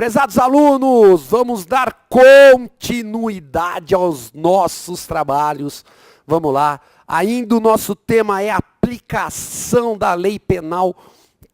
Prezados alunos, vamos dar continuidade aos nossos trabalhos. Vamos lá. Ainda o nosso tema é aplicação da lei penal,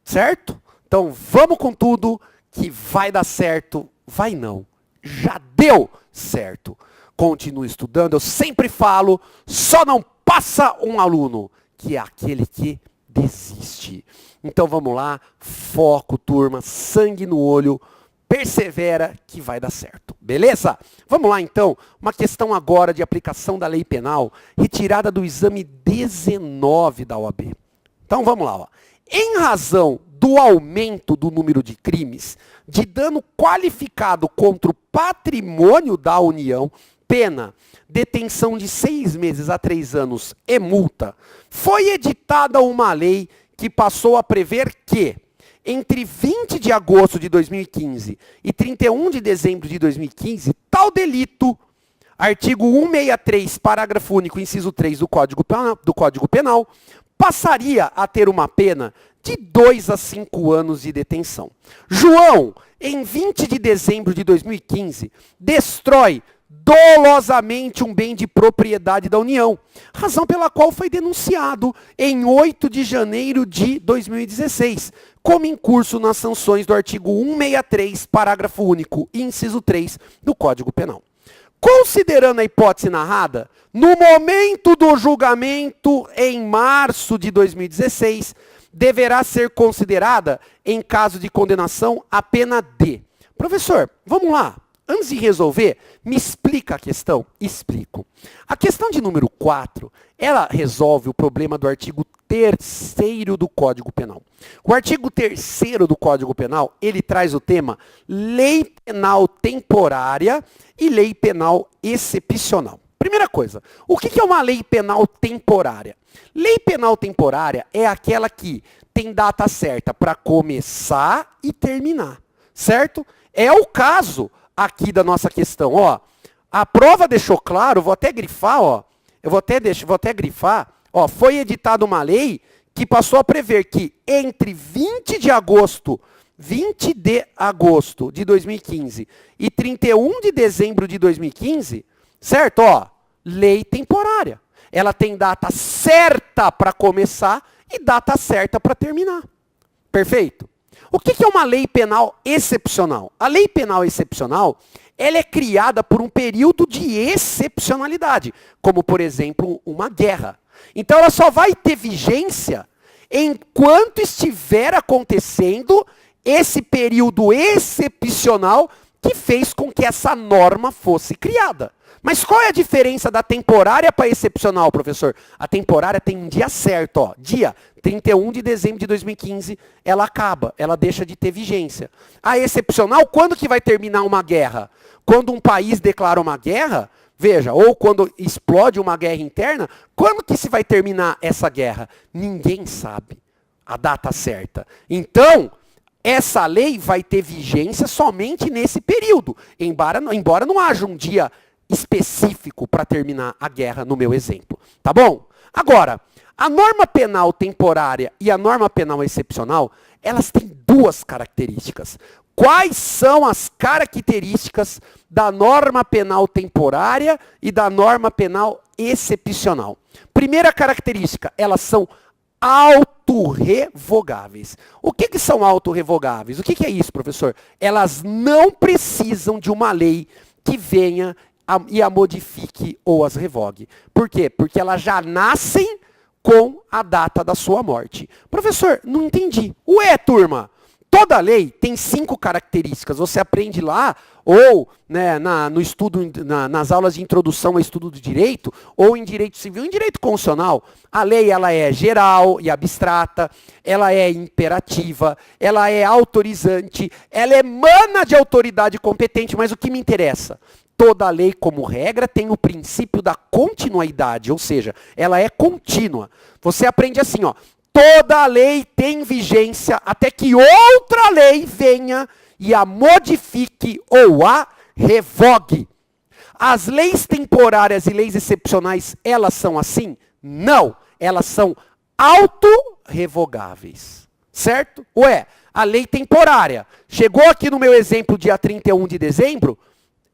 certo? Então vamos com tudo que vai dar certo. Vai não, já deu certo. Continue estudando, eu sempre falo, só não passa um aluno, que é aquele que desiste. Então vamos lá, foco, turma, sangue no olho, persevera que vai dar certo, beleza? Vamos lá então, uma questão agora de aplicação da lei penal, retirada do exame 19 da OAB. Então vamos lá, ó. Em razão do aumento do número de crimes de dano qualificado contra o patrimônio da União, pena, detenção de 6 meses a 3 anos e multa, foi editada uma lei que passou a prever que, entre 20 de agosto de 2015 e 31 de dezembro de 2015, tal delito, artigo 163, parágrafo único, inciso 3 do Código Penal, passaria a ter uma pena de 2 a 5 anos de detenção. João, em 20 de dezembro de 2015, destrói dolosamente um bem de propriedade da União, razão pela qual foi denunciado em 8 de janeiro de 2016, como incurso nas sanções do artigo 163, parágrafo único, inciso 3 do Código Penal. Considerando a hipótese narrada, no momento do julgamento, em março de 2016, deverá ser considerada, em caso de condenação, a pena de... Professor, vamos lá. Antes de resolver, me explica a questão? Explico. A questão de número 4, ela resolve o problema do artigo 3º do Código Penal. O artigo 3º do Código Penal, ele traz o tema lei penal temporária e lei penal excepcional. Primeira coisa, o que é uma lei penal temporária? Lei penal temporária é aquela que tem data certa para começar e terminar, certo? É o caso aqui da nossa questão, ó. A prova deixou claro, vou até grifar, ó. Vou até grifar, ó. Foi editada uma lei que passou a prever que entre 20 de agosto de 2015 e 31 de dezembro de 2015, certo? Ó, lei temporária. Ela tem data certa para começar e data certa para terminar. Perfeito? O que é uma lei penal excepcional? A lei penal excepcional, ela é criada por um período de excepcionalidade, como, por exemplo, uma guerra. Então, ela só vai ter vigência enquanto estiver acontecendo esse período excepcional que fez com que essa norma fosse criada. Mas qual é a diferença da temporária para excepcional, professor? A temporária tem um dia certo, ó. Dia 31 de dezembro de 2015, ela acaba, ela deixa de ter vigência. A excepcional, quando que vai terminar uma guerra? Quando um país declara uma guerra, veja, ou quando explode uma guerra interna, quando que se vai terminar essa guerra? Ninguém sabe a data certa. Então, essa lei vai ter vigência somente nesse período, embora não haja um dia específico para terminar a guerra, no meu exemplo. Tá bom? Agora, a norma penal temporária e a norma penal excepcional, elas têm duas características. Quais são as características da norma penal temporária e da norma penal excepcional? Primeira característica, elas são autorrevogáveis. O que são autorrevogáveis? O que é isso, professor? Elas não precisam de uma lei que venha e a modifique ou as revogue. Por quê? Porque elas já nascem com a data da sua morte. Professor, não entendi. Ué, turma, toda lei tem 5 características. Você aprende lá, ou né, no estudo, nas aulas de introdução ao estudo do direito, ou em direito civil, em direito constitucional. A lei ela é geral e abstrata, ela é imperativa, ela é autorizante, ela emana de autoridade competente, mas o que me interessa? Toda lei, como regra, tem o princípio da continuidade, ou seja, ela é contínua. Você aprende assim, ó, toda lei tem vigência até que outra lei venha e a modifique ou a revogue. As leis temporárias e leis excepcionais, elas são assim? Não, elas são autorrevogáveis. certo? Ué, a lei temporária. Chegou aqui no meu exemplo dia 31 de dezembro,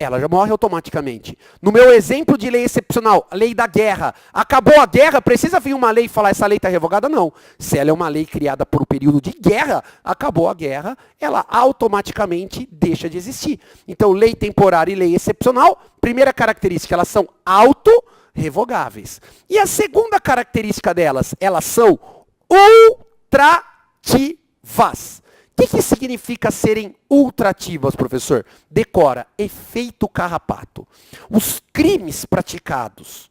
ela já morre automaticamente. No meu exemplo de lei excepcional, a lei da guerra. Acabou a guerra, precisa vir uma lei e falar essa lei está revogada? Não. Se ela é uma lei criada por um período de guerra, acabou a guerra, ela automaticamente deixa de existir. Então, lei temporária e lei excepcional, primeira característica, elas são autorrevogáveis. E a segunda característica delas, elas são ultrativas. O que significa serem ultrativas, professor? Decora, efeito carrapato. Os crimes praticados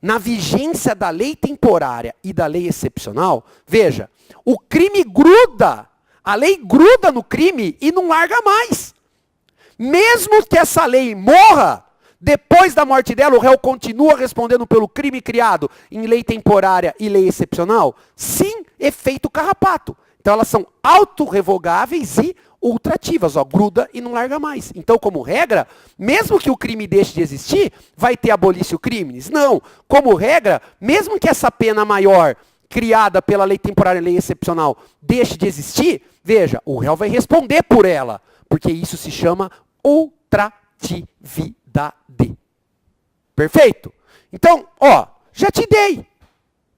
na vigência da lei temporária e da lei excepcional, veja, o crime gruda, a lei gruda no crime e não larga mais. Mesmo que essa lei morra, depois da morte dela, o réu continua respondendo pelo crime criado em lei temporária e lei excepcional? Sim, efeito carrapato. Então elas são autorrevogáveis e ultrativas, ó, gruda e não larga mais. Então, como regra, mesmo que o crime deixe de existir, vai ter abolício crimes? Não. Como regra, mesmo que essa pena maior, criada pela lei temporária e lei excepcional, deixe de existir, veja, o réu vai responder por ela, porque isso se chama ultratividade. Perfeito? Então, ó, já te dei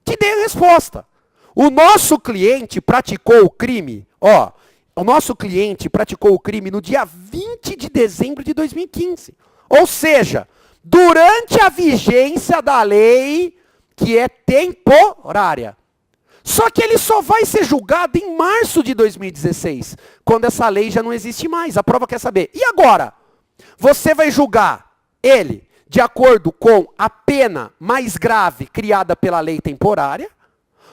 a resposta. O nosso cliente praticou o crime, ó, o nosso cliente praticou o crime no dia 20 de dezembro de 2015. Ou seja, durante a vigência da lei que é temporária. Só que ele só vai ser julgado em março de 2016, quando essa lei já não existe mais. A prova quer saber. E agora? Você vai julgar ele de acordo com a pena mais grave criada pela lei temporária,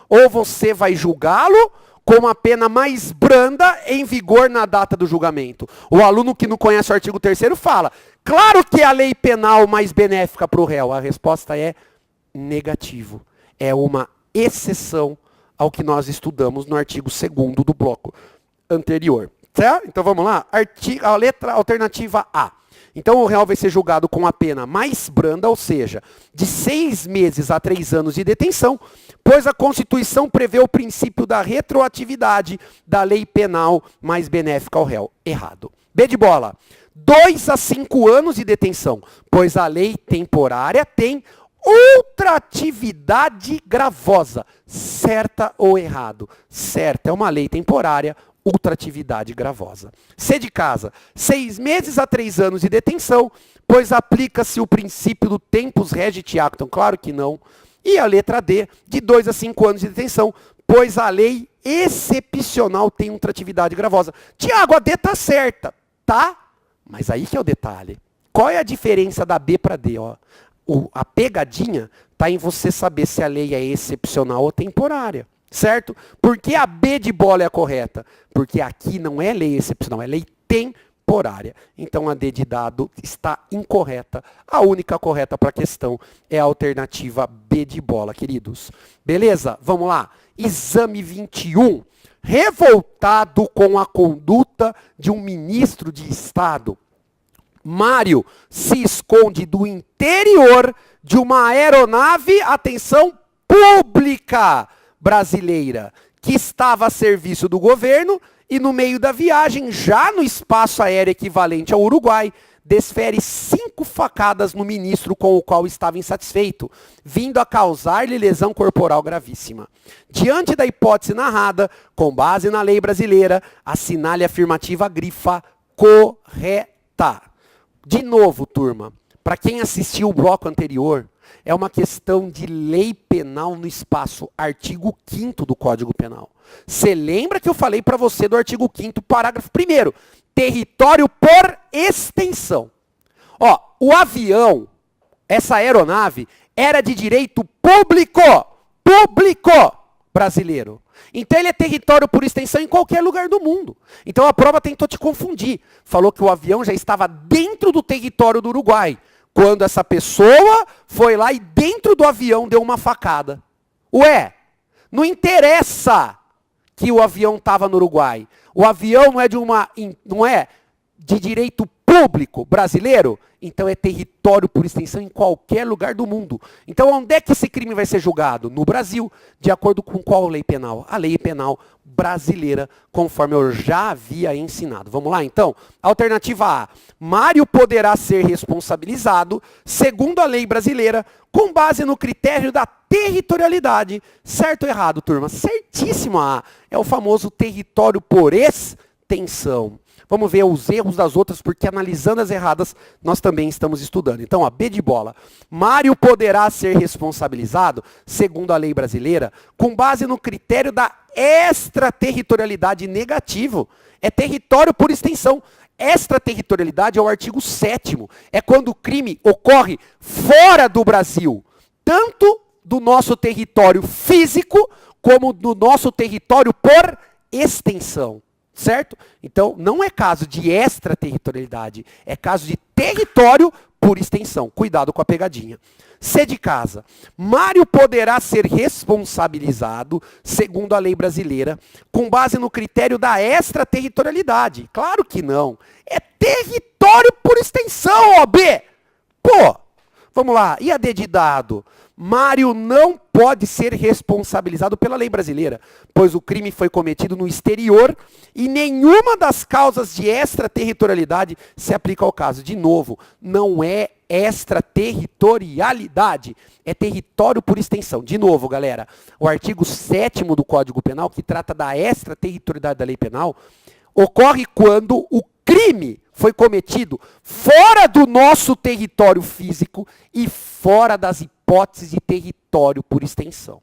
ou você vai julgá-lo com a pena mais branda em vigor na data do julgamento. O aluno que não conhece o artigo 3º fala, claro que é a lei penal mais benéfica para o réu. A resposta é negativo. É uma exceção ao que nós estudamos no artigo 2º do bloco anterior. Certo? Então vamos lá? A letra alternativa A. Então o réu vai ser julgado com a pena mais branda, ou seja, de 6 meses a 3 anos de detenção, pois a Constituição prevê o princípio da retroatividade da lei penal mais benéfica ao réu. Errado. B de bola. 2 a 5 anos de detenção, pois a lei temporária tem ultratividade gravosa. Certa ou errado? Certa, é uma lei temporária, ultratividade gravosa. C de casa, 6 meses a 3 anos de detenção, pois aplica-se o princípio do tempus regit actum. Claro que não. E a letra D, de 2 a 5 anos de detenção, pois a lei excepcional tem ultratividade gravosa. Tiago, a D está certa. Tá, mas aí que é o detalhe. Qual é a diferença da B para D? Ó? A pegadinha está em você saber se a lei é excepcional ou temporária. Certo? Por que a B de bola é a correta? Porque aqui não é lei excepcional, é lei temporária. Então a D de dado está incorreta. A única correta para a questão é a alternativa B de bola, queridos. Beleza? Vamos lá. Exame 21. Revoltado com a conduta de um ministro de Estado, Mário se esconde do interior de uma aeronave, atenção, pública brasileira, que estava a serviço do governo e no meio da viagem, já no espaço aéreo equivalente ao Uruguai, desfere 5 facadas no ministro com o qual estava insatisfeito, vindo a causar-lhe lesão corporal gravíssima. Diante da hipótese narrada, com base na lei brasileira, assinale a afirmativa grifa correta. De novo, turma, para quem assistiu o bloco anterior, é uma questão de lei penal no espaço, artigo 5º do Código Penal. Você lembra que eu falei para você do artigo 5º, parágrafo 1º, território por extensão. Ó, o avião, essa aeronave, era de direito público brasileiro. Então ele é território por extensão em qualquer lugar do mundo. Então a prova tentou te confundir. Falou que o avião já estava dentro do território do Uruguai, quando essa pessoa foi lá e dentro do avião deu uma facada. Ué, não interessa que o avião estava no Uruguai. O avião não é de direito público brasileiro, então é território por extensão em qualquer lugar do mundo. Então onde é que esse crime vai ser julgado? No Brasil, de acordo com qual lei penal? A lei penal brasileira, conforme eu já havia ensinado. Vamos lá então? Alternativa A, Mário poderá ser responsabilizado, segundo a lei brasileira, com base no critério da territorialidade. Certo ou errado, turma? Certíssimo A. É o famoso território por extensão. Vamos ver os erros das outras, porque analisando as erradas, nós também estamos estudando. Então, ó, B de bola. Mário poderá ser responsabilizado, segundo a lei brasileira, com base no critério da extraterritorialidade negativo. É território por extensão. Extraterritorialidade é o artigo 7º. É quando o crime ocorre fora do Brasil, tanto do nosso território físico, como do nosso território por extensão. Certo? Então, não é caso de extraterritorialidade, é caso de território por extensão. Cuidado com a pegadinha. C de casa. Mário poderá ser responsabilizado, segundo a lei brasileira, com base no critério da extraterritorialidade. Claro que não. É território por extensão, OB. Pô, vamos lá. E a D de dado? Mário não pode ser responsabilizado pela lei brasileira, pois o crime foi cometido no exterior e nenhuma das causas de extraterritorialidade se aplica ao caso. De novo, não é extraterritorialidade, é território por extensão. De novo, galera, o artigo 7º do Código Penal, que trata da extraterritorialidade da lei penal, ocorre quando o crime foi cometido fora do nosso território físico e fora das hipóteses de território por extensão.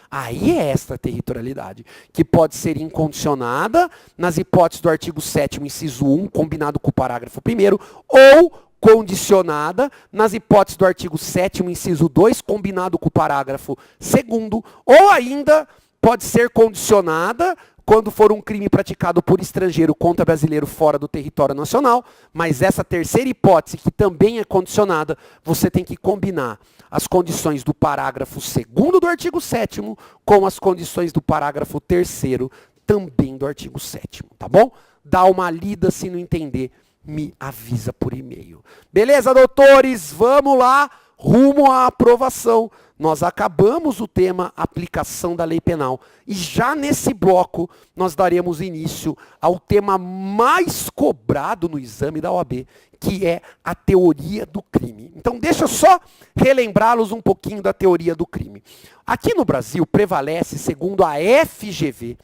Aí é extraterritorialidade, que pode ser incondicionada nas hipóteses do artigo 7º, inciso 1, combinado com o parágrafo 1º, ou condicionada nas hipóteses do artigo 7º, inciso 2, combinado com o parágrafo 2º, ou ainda pode ser condicionada quando for um crime praticado por estrangeiro contra brasileiro fora do território nacional, mas essa terceira hipótese, que também é condicionada, você tem que combinar as condições do parágrafo 2º do artigo 7º com as condições do parágrafo 3º também do artigo 7º, tá bom? Dá uma lida, se não entender, me avisa por e-mail. Beleza, doutores? Vamos lá, rumo à aprovação. Nós acabamos o tema aplicação da lei penal e já nesse bloco nós daremos início ao tema mais cobrado no exame da OAB, que é a teoria do crime. Então deixa eu só relembrá-los um pouquinho da teoria do crime. Aqui no Brasil prevalece, segundo a FGV,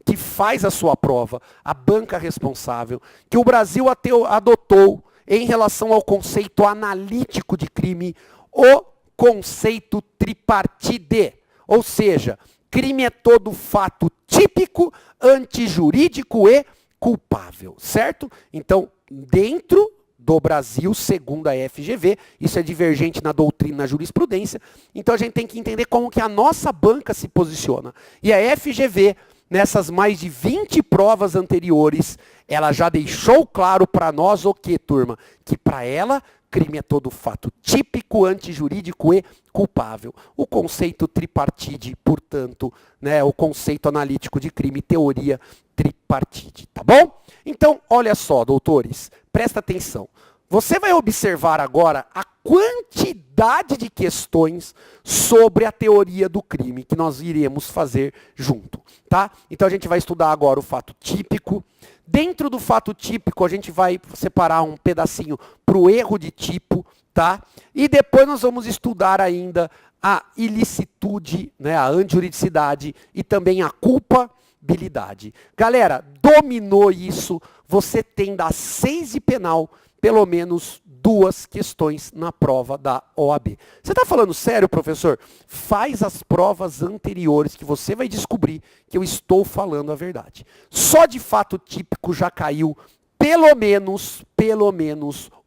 que faz a sua prova, a banca responsável, que o Brasil adotou em relação ao conceito analítico de crime, o conceito tripartite, ou seja, crime é todo fato típico, antijurídico e culpável, certo? Então, dentro do Brasil, segundo a FGV, isso é divergente na doutrina e na jurisprudência, então a gente tem que entender como que a nossa banca se posiciona. E a FGV, nessas mais de 20 provas anteriores, ela já deixou claro para nós o que, turma? Que para ela, crime é todo fato típico, antijurídico e culpável. O conceito tripartite, portanto, né, o conceito analítico de crime, teoria tripartite, tá bom? Então, olha só, doutores, presta atenção. Você vai observar agora a quantidade de questões sobre a teoria do crime que nós iremos fazer junto, tá? Então a gente vai estudar agora o fato típico. Dentro do fato típico a gente vai separar um pedacinho para o erro de tipo, tá? E depois nós vamos estudar ainda a ilicitude, né, a anjuridicidade e também a culpabilidade. Galera, dominou isso, você tem das 6 de penal pelo menos 2 questões na prova da OAB. Você está falando sério, professor? Faz as provas anteriores que você vai descobrir que eu estou falando a verdade. Só de fato típico já caiu pelo menos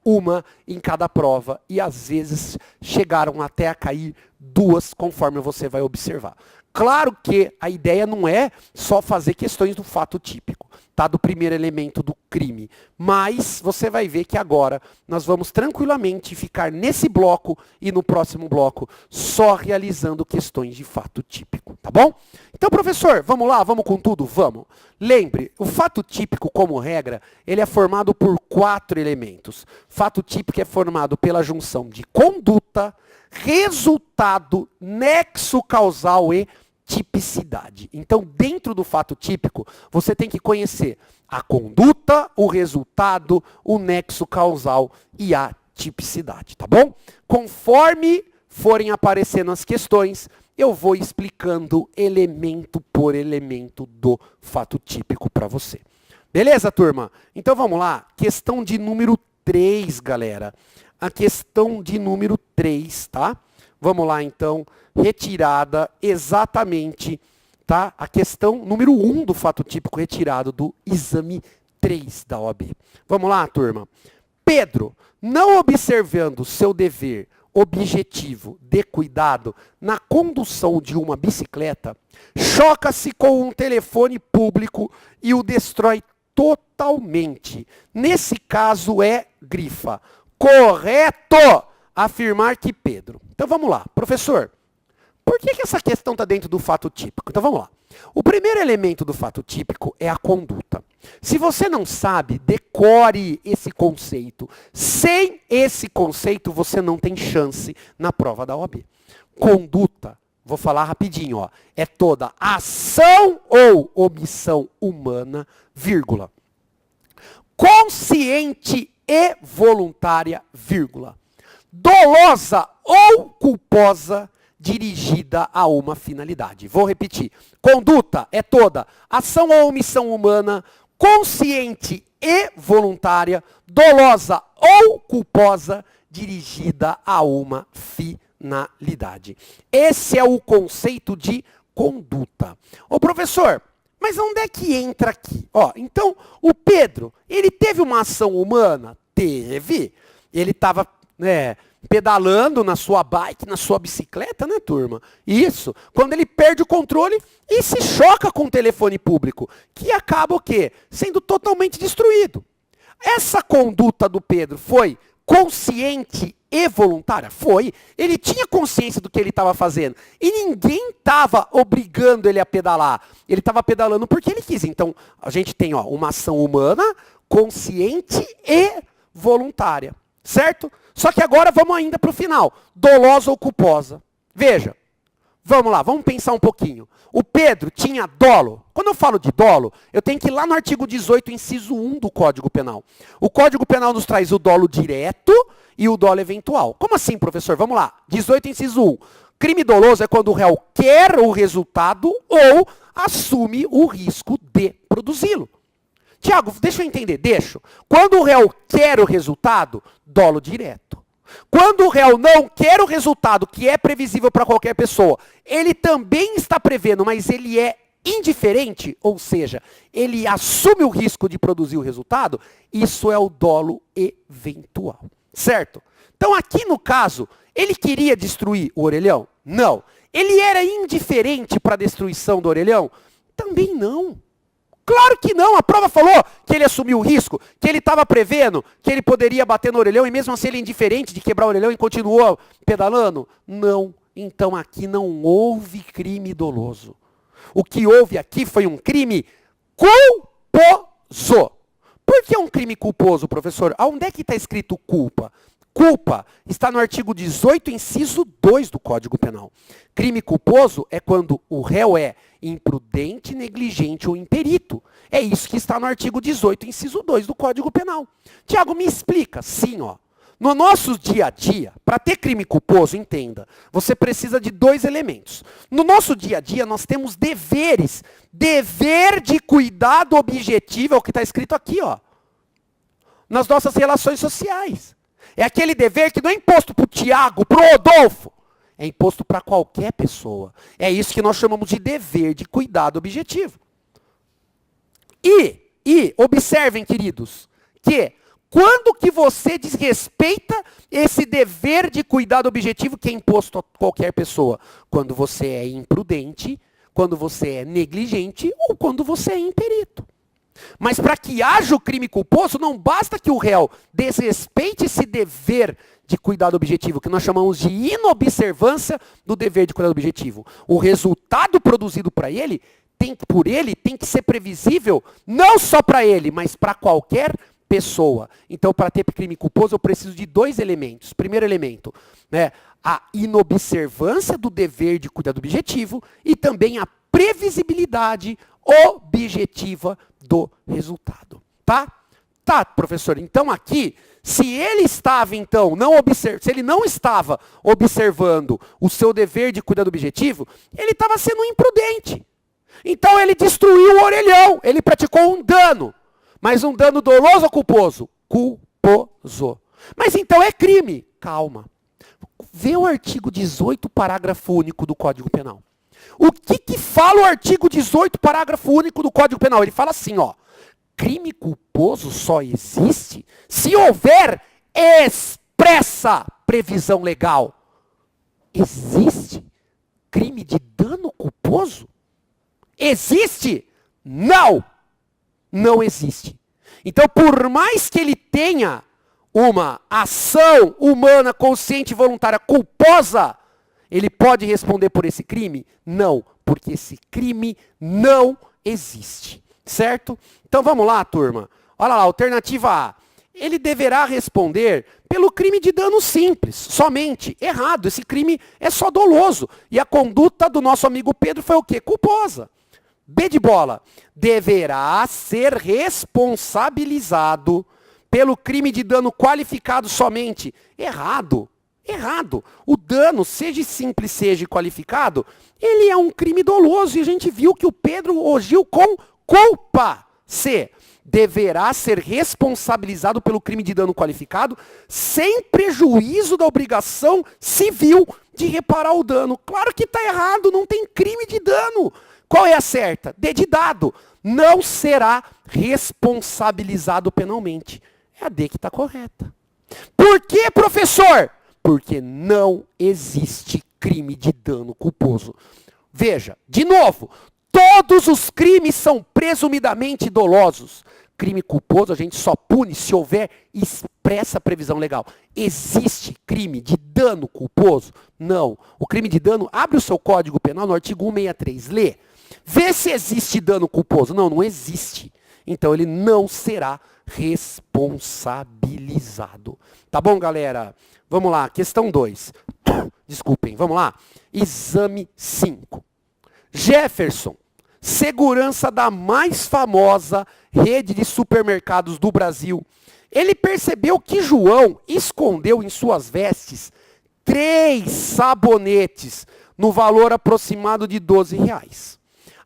uma em cada prova e às vezes chegaram até a cair 2 conforme você vai observar. Claro que a ideia não é só fazer questões do fato típico, tá? Do primeiro elemento do crime. Mas você vai ver que agora nós vamos tranquilamente ficar nesse bloco e no próximo bloco só realizando questões de fato típico. tá bom? Então, professor, vamos lá, vamos com tudo? Vamos. Lembre, o fato típico, como regra, ele é formado por 4 elementos. Fato típico é formado pela junção de conduta, resultado, nexo causal e tipicidade. Então, dentro do fato típico, você tem que conhecer a conduta, o resultado, o nexo causal e a tipicidade, tá bom? Conforme forem aparecendo as questões, eu vou explicando elemento por elemento do fato típico para você. Beleza, turma? Então vamos lá. Questão de número 3, galera. A questão de número 3, tá? Vamos lá, então. Retirada exatamente, tá? A questão número 1 do fato típico retirado do exame 3 da OAB. Vamos lá, turma. Pedro, não observando seu dever objetivo de cuidado na condução de uma bicicleta, choca-se com um telefone público e o destrói totalmente. Nesse caso é grifa. Correto afirmar que Pedro. Então vamos lá, professor. Por que essa questão está dentro do fato típico? Então vamos lá. O primeiro elemento do fato típico é a conduta. Se você não sabe, decore esse conceito. Sem esse conceito, você não tem chance na prova da OAB. Conduta, vou falar rapidinho, ó, é toda ação ou omissão humana, vírgula. Consciente e voluntária, vírgula. Dolosa ou culposa, dirigida a uma finalidade. Vou repetir. Conduta é toda ação ou omissão humana, consciente e voluntária, dolosa ou culposa, dirigida a uma finalidade. Esse é o conceito de conduta. Ô professor, mas onde é que entra aqui? Ó, então, o Pedro, ele teve uma ação humana? Teve. Ele estava, pedalando na sua bike, na sua bicicleta, né, turma? Isso. Quando ele perde o controle e se choca com o telefone público, que acaba o quê? Sendo totalmente destruído. Essa conduta do Pedro foi consciente e voluntária? Foi. Ele tinha consciência do que ele estava fazendo. E ninguém estava obrigando ele a pedalar. Ele estava pedalando porque ele quis. Então, a gente tem uma ação humana, consciente e voluntária. Certo? Só que agora vamos ainda para o final. Dolosa ou culposa. Veja, vamos lá, vamos pensar um pouquinho. O Pedro tinha dolo. Quando eu falo de dolo, eu tenho que ir lá no artigo 18, inciso 1 do Código Penal. O Código Penal nos traz o dolo direto e o dolo eventual. Como assim, professor? Vamos lá. 18, inciso 1. Crime doloso é quando o réu quer o resultado ou assume o risco de produzi-lo. Tiago, deixa eu entender, deixa. Quando o réu quer o resultado, dolo direto. Quando o réu não quer o resultado, que é previsível para qualquer pessoa, ele também está prevendo, mas ele é indiferente, ou seja, ele assume o risco de produzir o resultado, isso é o dolo eventual. Certo? Então aqui no caso, ele queria destruir o orelhão? Não. Ele era indiferente para a destruição do orelhão? Também não. Claro que não, a prova falou que ele assumiu o risco, que ele estava prevendo que ele poderia bater no orelhão e mesmo assim ele é indiferente de quebrar o orelhão e continuou pedalando? Não, então aqui não houve crime doloso. O que houve aqui foi um crime culposo. Por que é um crime culposo, professor? Aonde é que está escrito culpa? Culpa está no artigo 18, inciso 2 do Código Penal. Crime culposo é quando o réu é imprudente, negligente ou imperito. É isso que está no artigo 18, inciso 2 do Código Penal. Tiago, me explica. Sim, ó. No nosso dia a dia, para ter crime culposo, entenda, você precisa de 2 elementos. No nosso dia a dia, nós temos deveres. Dever de cuidado objetivo é o que está escrito aqui, ó. Nas nossas relações sociais. É aquele dever que não é imposto para o Tiago, para o Rodolfo. É imposto para qualquer pessoa. É isso que nós chamamos de dever de cuidado objetivo. E observem, queridos, que quando que você desrespeita esse dever de cuidado objetivo que é imposto a qualquer pessoa? Quando você é imprudente, quando você é negligente ou quando você é imperito. Mas para que haja o crime culposo, não basta que o réu desrespeite esse dever de cuidado objetivo, que nós chamamos de inobservância do dever de cuidado objetivo. O resultado produzido por ele tem que ser previsível, não só para ele, mas para qualquer pessoa. Então, para ter crime culposo, eu preciso de 2 elementos. Primeiro elemento, né, a inobservância do dever de cuidado objetivo e também a previsibilidade objetiva do resultado. Tá? Tá, professor. Então aqui, se ele estava se ele não estava observando o seu dever de cuidado objetivo, ele estava sendo imprudente. Então ele destruiu o orelhão, ele praticou um dano. Mas um dano doloso ou culposo? Culposo. Mas então é crime. Calma. Vê o artigo 18, parágrafo único do Código Penal. O que fala o artigo 18, parágrafo único do Código Penal? Ele fala assim, ó. Crime culposo só existe se houver expressa previsão legal. Existe crime de dano culposo? Existe? Não! Não existe. Então, por mais que ele tenha uma ação humana consciente e voluntária culposa, ele pode responder por esse crime? Não, porque esse crime não existe. Certo? Então vamos lá, turma. Olha lá, alternativa A. Ele deverá responder pelo crime de dano simples, somente. Errado, esse crime é só doloso. E a conduta do nosso amigo Pedro foi o quê? Culposa. B de bola. Deverá ser responsabilizado pelo crime de dano qualificado somente. Errado. Errado. O dano, seja simples, seja qualificado, ele é um crime doloso. E a gente viu que o Pedro agiu com culpa. C. Deverá ser responsabilizado pelo crime de dano qualificado sem prejuízo da obrigação civil de reparar o dano. Claro que está errado, não tem crime de dano. Qual é a certa? D de dado. Não será responsabilizado penalmente. É a D que está correta. Por que, professor? Porque não existe crime de dano culposo. Veja, de novo, todos os crimes são presumidamente dolosos. Crime culposo a gente só pune se houver expressa previsão legal. Existe crime de dano culposo? Não. O crime de dano, abre o seu Código Penal no artigo 163, lê. Vê se existe dano culposo. Não, não existe. Então ele não será responsabilizado. Tá bom, galera? Vamos lá, questão 2. Desculpem, vamos lá. Exame 5. Jefferson, segurança da mais famosa rede de supermercados do Brasil. Ele percebeu que João escondeu em suas vestes 3 sabonetes no valor aproximado de R$ 12.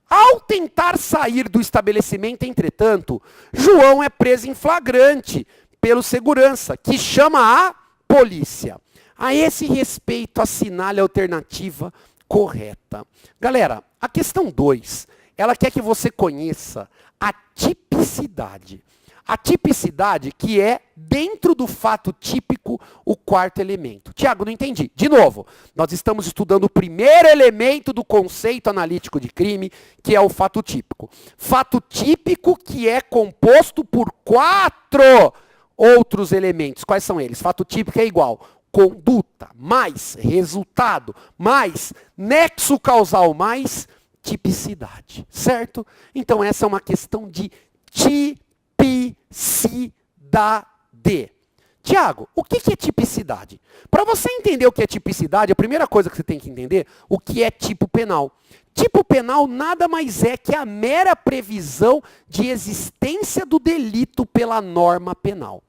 Ao tentar sair do estabelecimento, entretanto, João é preso em flagrante pelo segurança, que chama a polícia. A esse respeito, assinale a alternativa correta. Galera, a questão 2, ela quer que você conheça a tipicidade. A tipicidade que é, dentro do fato típico, o 4º elemento. Tiago, não entendi. De novo, nós estamos estudando o primeiro elemento do conceito analítico de crime, que é o fato típico. Fato típico que é composto por 4 outros elementos. Quais são eles? Fato típico é igual conduta, mais resultado, mais nexo causal, mais tipicidade. Certo? Então essa é uma questão de tipicidade. Tiago, o que é tipicidade? Para você entender o que é tipicidade, a primeira coisa que você tem que entender, o que é tipo penal. Tipo penal nada mais é que a mera previsão de existência do delito pela norma penal.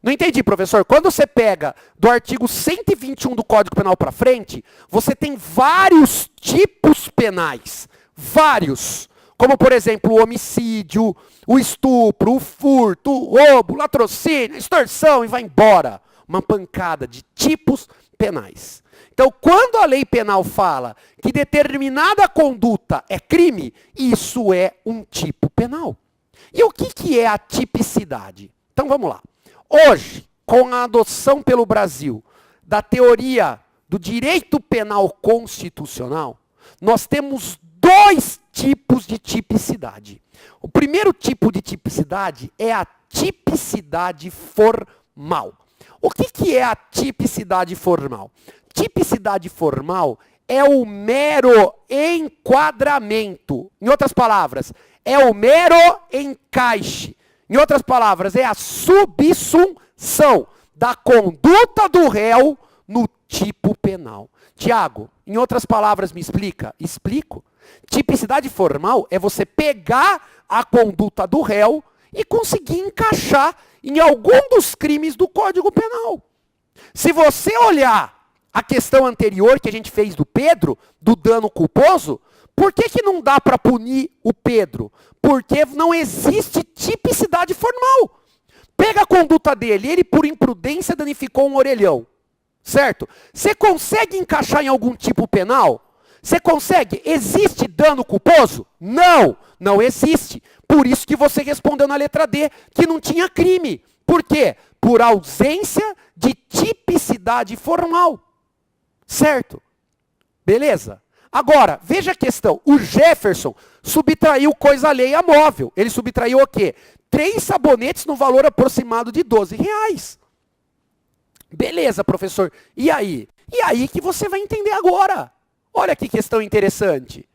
Não entendi, professor. Quando você pega do artigo 121 do Código Penal para frente, você tem vários tipos penais. Vários. Como, por exemplo, o homicídio, o estupro, o furto, o roubo, o latrocínio, a extorsão e vai embora. Uma pancada de tipos penais. Então, quando a lei penal fala que determinada conduta é crime, isso é um tipo penal. E o que é a tipicidade? Então, vamos lá. Hoje, com a adoção pelo Brasil da teoria do direito penal constitucional, nós temos 2 tipos de tipicidade. O primeiro tipo de tipicidade é a tipicidade formal. O que é a tipicidade formal? Tipicidade formal é o mero enquadramento. Em outras palavras, é o mero encaixe. Em outras palavras, é a subsunção da conduta do réu no tipo penal. Tiago, em outras palavras, me explica? Explico. Tipicidade formal é você pegar a conduta do réu e conseguir encaixar em algum dos crimes do Código Penal. Se você olhar a questão anterior que a gente fez do Pedro, do dano culposo, por que não dá para punir o Pedro? Porque não existe tipicidade formal. Pega a conduta dele, ele por imprudência danificou um orelhão. Certo? Você consegue encaixar em algum tipo penal? Você consegue? Existe dano culposo? Não, não existe. Por isso que você respondeu na letra D, que não tinha crime. Por quê? Por ausência de tipicidade formal. Certo? Beleza? Agora, veja a questão. O Jefferson subtraiu coisa alheia móvel. Ele subtraiu o quê? 3 sabonetes no valor aproximado de R$12. Beleza, professor. E aí? E aí que você vai entender agora. Olha que questão interessante.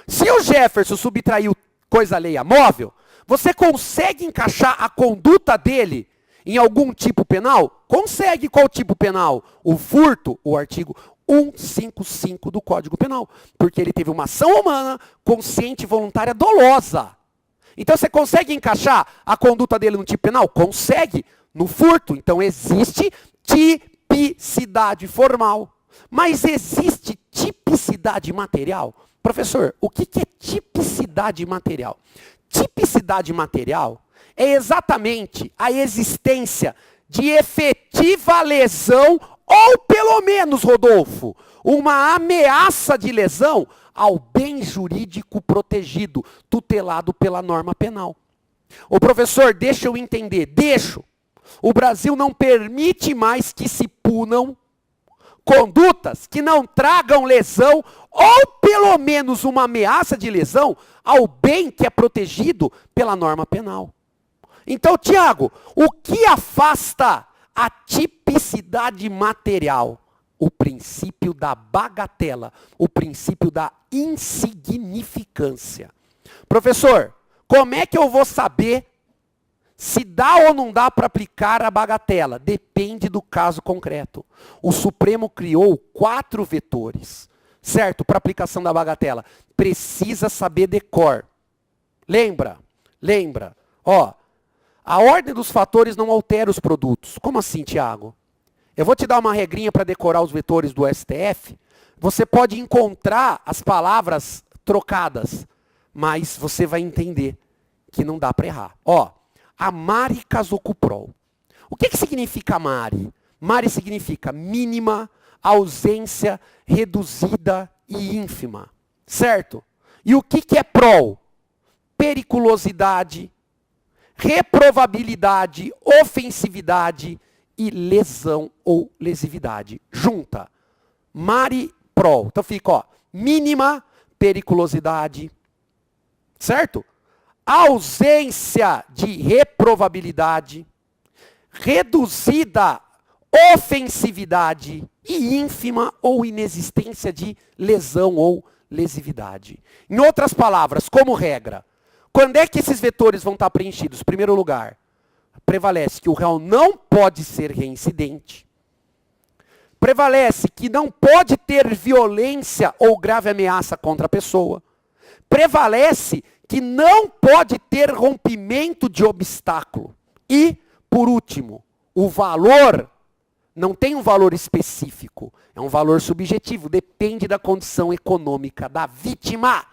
Se o Jefferson subtraiu coisa alheia móvel, você consegue encaixar a conduta dele em algum tipo penal? Consegue. Qual tipo penal? O furto, o artigo 155 do Código Penal. Porque ele teve uma ação humana consciente e voluntária dolosa. Então você consegue encaixar a conduta dele no tipo penal? Consegue. No furto. Então existe tipicidade formal. Mas existe tipicidade material? Professor, o que é tipicidade material? Tipicidade material é exatamente a existência de efetiva lesão, ou pelo menos, Rodolfo, uma ameaça de lesão ao bem jurídico protegido, tutelado pela norma penal. Ô professor, deixa eu entender, deixo. O Brasil não permite mais que se punam condutas que não tragam lesão ou pelo menos uma ameaça de lesão ao bem que é protegido pela norma penal. Então, Tiago, o que afasta a tipicidade material? O princípio da bagatela, o princípio da insignificância. Professor, como é que eu vou saber se dá ou não dá para aplicar a bagatela? Depende do caso concreto. O Supremo criou 4 vetores, certo? Para aplicação da bagatela. Precisa saber decor. Lembra? Lembra. Ó, a ordem dos fatores não altera os produtos. Como assim, Tiago? Eu vou te dar uma regrinha para decorar os vetores do STF. Você pode encontrar as palavras trocadas, mas você vai entender que não dá para errar. Ó, a Mari casou com o Prol. O que significa Mari? Mari significa mínima, ausência, reduzida e ínfima. Certo? E o que é Prol? Periculosidade, reprovabilidade, ofensividade e lesão ou lesividade. Junta. Mari, Prol. Então fica, ó, mínima, periculosidade. Certo? Ausência de reprovabilidade, reduzida ofensividade e ínfima ou inexistência de lesão ou lesividade. Em outras palavras, como regra, quando é que esses vetores vão estar preenchidos? Em primeiro lugar, prevalece que o réu não pode ser reincidente, prevalece que não pode ter violência ou grave ameaça contra a pessoa, prevalece que não pode ter rompimento de obstáculo. E, por último, o valor não tem um valor específico, é um valor subjetivo, depende da condição econômica da vítima,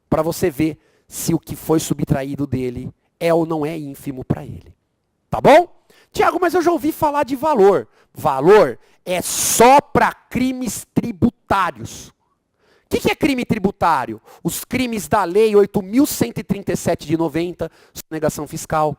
para você ver se o que foi subtraído dele é ou não é ínfimo para ele. Tá bom? Tiago, mas eu já ouvi falar de valor. Valor é só para crimes tributários. O que é crime tributário? Os crimes da Lei 8.137 de 90, sonegação fiscal.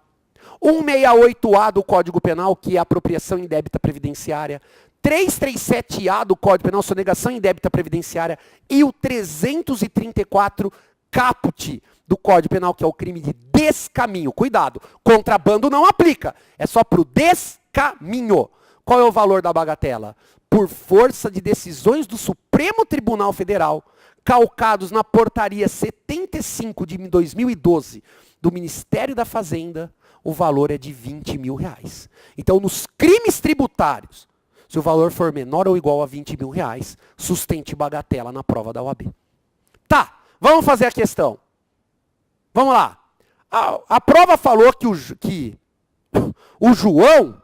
168A do Código Penal, que é apropriação indébita previdenciária. 337A do Código Penal, sonegação indébita previdenciária. E o 334 caput do Código Penal, que é o crime de descaminho. Cuidado, contrabando não aplica, é só para o descaminho. Qual é o valor da bagatela? Por força de decisões do Supremo Tribunal Federal, calcados na portaria 75 de 2012 do Ministério da Fazenda, o valor é de R$20 mil. Então, nos crimes tributários, se o valor for menor ou igual a R$20 mil, sustente bagatela na prova da OAB. Tá, vamos fazer a questão. Vamos lá. A prova falou que o João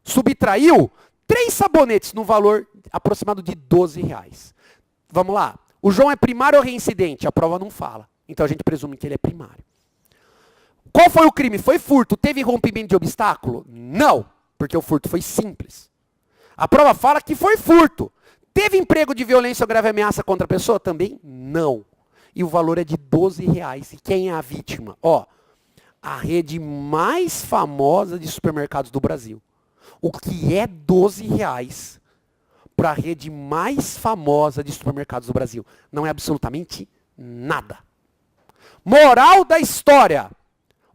subtraiu 3 sabonetes no valor aproximado de R$12. Vamos lá. O João é primário ou reincidente? A prova não fala. Então a gente presume que ele é primário. Qual foi o crime? Foi furto. Teve rompimento de obstáculo? Não, porque o furto foi simples. A prova fala que foi furto. Teve emprego de violência ou grave ameaça contra a pessoa? Também não. E o valor é de R$12. E quem é a vítima? Ó, a rede mais famosa de supermercados do Brasil. O que é R$12 para a rede mais famosa de supermercados do Brasil? Não é absolutamente nada. Moral da história.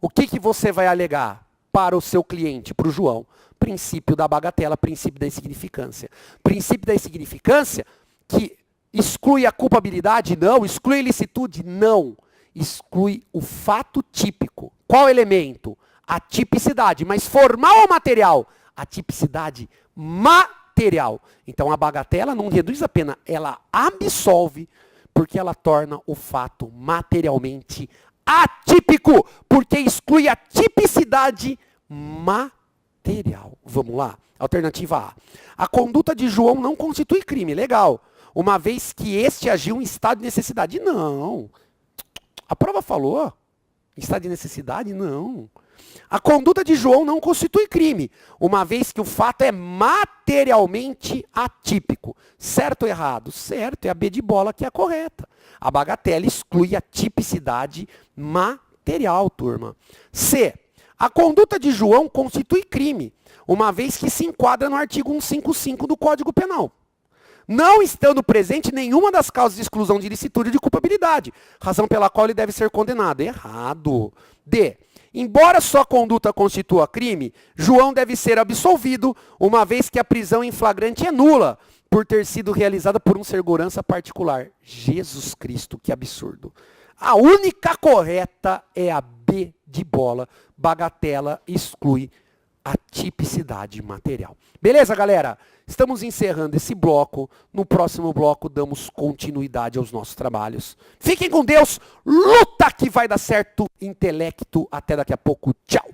O que você vai alegar para o seu cliente, para o João? Princípio da bagatela, princípio da insignificância. Princípio da insignificância que exclui a culpabilidade? Não. Exclui a ilicitude? Não. Exclui o fato típico. Qual elemento? A tipicidade. Mas formal ou material? A tipicidade material. Então a bagatela não reduz a pena, ela absolve, porque ela torna o fato materialmente atípico, porque exclui a tipicidade material. Vamos lá? Alternativa A. A conduta de João não constitui crime. Legal. Uma vez que este agiu em estado de necessidade. Não. A prova falou. Em estado de necessidade? Não. A conduta de João não constitui crime, uma vez que o fato é materialmente atípico. Certo ou errado? Certo, é a B de bola que é a correta. A bagatela exclui a tipicidade material, turma. C. A conduta de João constitui crime, uma vez que se enquadra no artigo 155 do Código Penal, não estando presente nenhuma das causas de exclusão de ilicitude ou de culpabilidade, razão pela qual ele deve ser condenado. Errado. D. Embora sua conduta constitua crime, João deve ser absolvido, uma vez que a prisão em flagrante é nula, por ter sido realizada por um segurança particular. Jesus Cristo, que absurdo. A única correta é a B de bola. Bagatela exclui a tipicidade material. Beleza, galera? Estamos encerrando esse bloco. No próximo bloco damos continuidade aos nossos trabalhos. Fiquem com Deus. Luta que vai dar certo. Intelecto. Até daqui a pouco. Tchau.